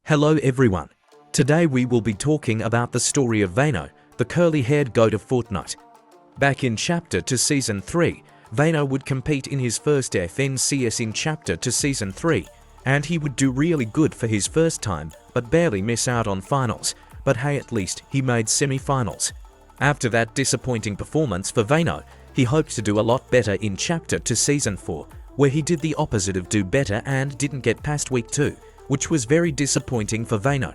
Hello everyone. Today we will be talking about the story of Veno, the curly-haired goat of Fortnite. Back in Chapter 2 Season 3, Veno would compete in his first FNCS in Chapter 2 Season 3, and he would do really good for his first time, but barely miss out on finals. But hey, at least he made semi-finals. After that disappointing performance for Veno, he hoped to do a lot better in Chapter 2 Season 4, where he did the opposite of do better and didn't get past Week 2, which was very disappointing for Veno.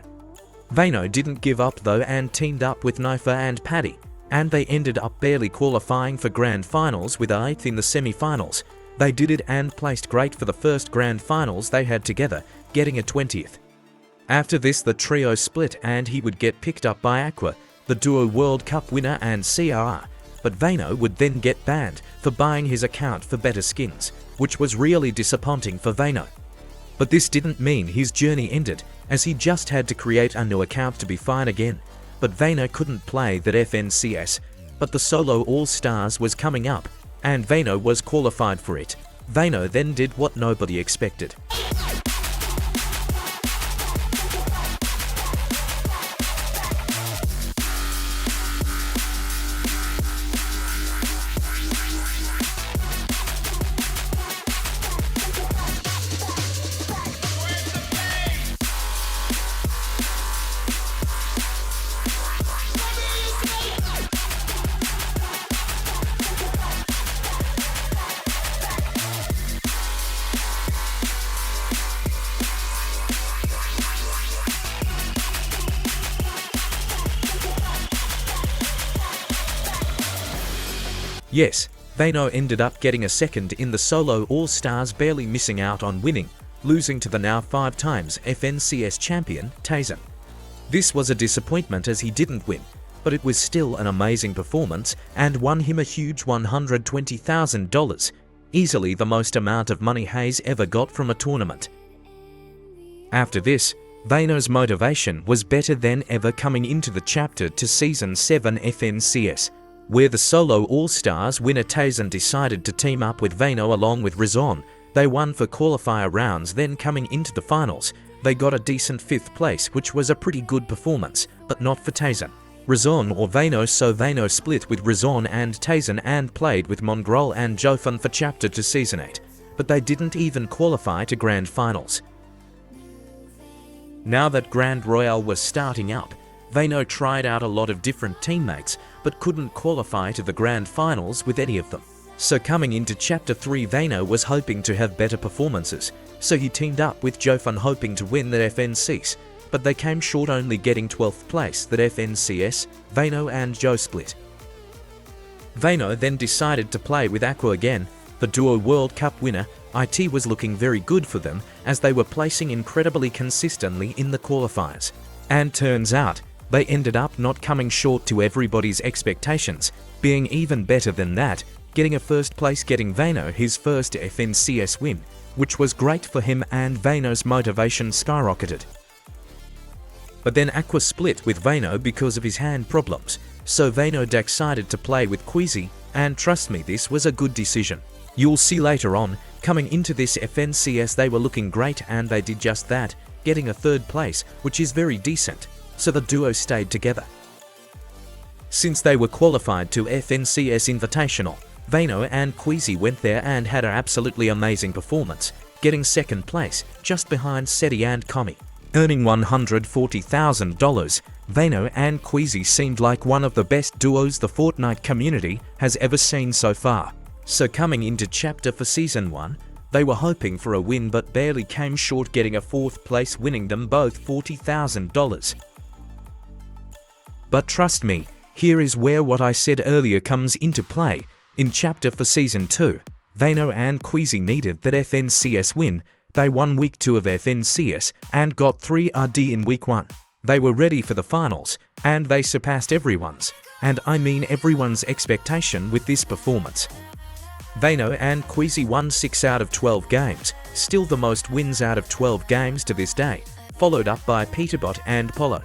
Veno didn't give up though and teamed up with Nifa and Paddy, and they ended up barely qualifying for Grand Finals with 8th in the semi-finals. They did it and placed great for the first Grand Finals they had together, getting a 20th. After this the trio split and he would get picked up by Aqua, the Duo World Cup winner and CRR, but Veno would then get banned for buying his account for better skins, which was really disappointing for Veno. But this didn't mean his journey ended, as he just had to create a new account to be fine again. But Veno couldn't play that FNCS, but the Solo All-Stars was coming up, and Veno was qualified for it. Veno then did what nobody expected. Yes, Veno ended up getting a second in the Solo All-Stars, barely missing out on winning, losing to the now 5 times FNCS champion, Tazen. This was a disappointment as he didn't win, but it was still an amazing performance and won him a huge $120,000, easily the most amount of money Hayes ever got from a tournament. After this, Veno's motivation was better than ever coming into the Chapter 2 Season 7 FNCS, where the Solo All-Stars winner Tazen decided to team up with Veno along with Rizon. They won for qualifier rounds, then coming into the finals, they got a decent 5th place, which was a pretty good performance, but not for Tazen, Rizon or Veno, so Veno split with Rizon and Tazen and played with Mongrel and Jofun for Chapter 2 Season 8, but they didn't even qualify to Grand Finals. Now that Grand Royale was starting up, Veno tried out a lot of different teammates, but couldn't qualify to the Grand Finals with any of them. So coming into Chapter 3, Veno was hoping to have better performances, so he teamed up with Jofun hoping to win the FNCS, but they came short, only getting 12th place that FNCS. Veno and Joe split. Veno then decided to play with Aqua again. The Duo World Cup winner, IT, was looking very good for them as they were placing incredibly consistently in the qualifiers. And turns out, they ended up not coming short to everybody's expectations, being even better than that, getting a 1st place, getting Veno his first FNCS win, which was great for him and Veno's motivation skyrocketed. But then Aqua split with Veno because of his hand problems, so Veno decided to play with Queasy, and trust me, this was a good decision. You'll see later on, coming into this FNCS they were looking great and they did just that, getting a 3rd place, which is very decent. So the duo stayed together. Since they were qualified to FNCS Invitational, Veno and Queasy went there and had an absolutely amazing performance, getting 2nd place, just behind Seti and Komi, earning $140,000. Veno and Queasy seemed like one of the best duos the Fortnite community has ever seen so far. So coming into Chapter for Season 1, they were hoping for a win but barely came short, getting a 4th place, winning them both $40,000. But trust me, here is where what I said earlier comes into play. In Chapter for Season 2, Veno and Queasy needed that FNCS win. They won Week 2 of FNCS and got 3 RD in Week 1. They were ready for the finals, and they surpassed everyone's, and I mean everyone's expectation with this performance. Veno and Queasy won 6 out of 12 games, still the most wins out of 12 games to this day, followed up by Peterbot and Polo.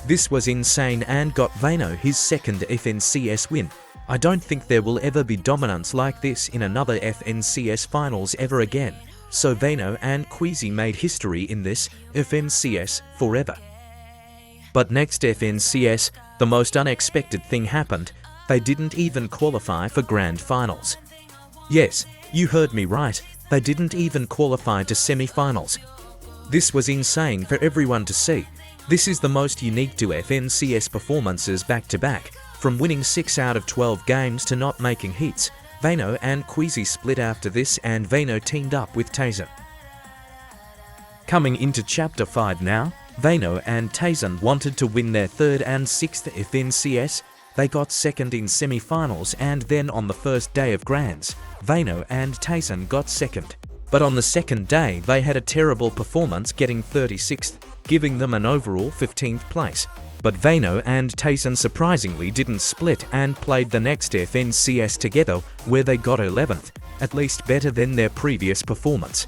This was insane and got Veno his 2nd FNCS win. I don't think there will ever be dominance like this in another FNCS finals ever again. so Veno and Queasy made history in this FNCS forever. But next FNCS, the most unexpected thing happened. They didn't even qualify for grand finals. Yes, you heard me right, they didn't even qualify to semi-finals. This was insane for everyone to see. This is the most unique to FNCS performances back-to-back, from winning 6 out of 12 games to not making hits. Veno and Queasy split after this and Veno teamed up with Tazen. Coming into Chapter 5 now, Veno and Tazen wanted to win their 3rd and 6th FNCS. They got second in semi-finals and then on the first day of Grands, Veno and Tazen got second. But on the second day they had a terrible performance, getting 36th, giving them an overall 15th place. But Veno and Tazen surprisingly didn't split and played the next FNCS together, where they got 11th, at least better than their previous performance.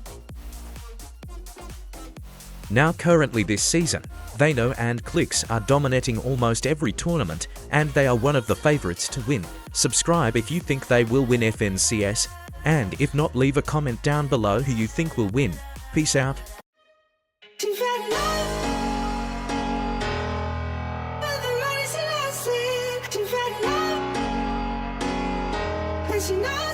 Now currently this season, Veno and Clicks are dominating almost every tournament and they are one of the favourites to win. Subscribe if you think they will win FNCS, and if not, leave a comment down below who you think will win. Peace out. You know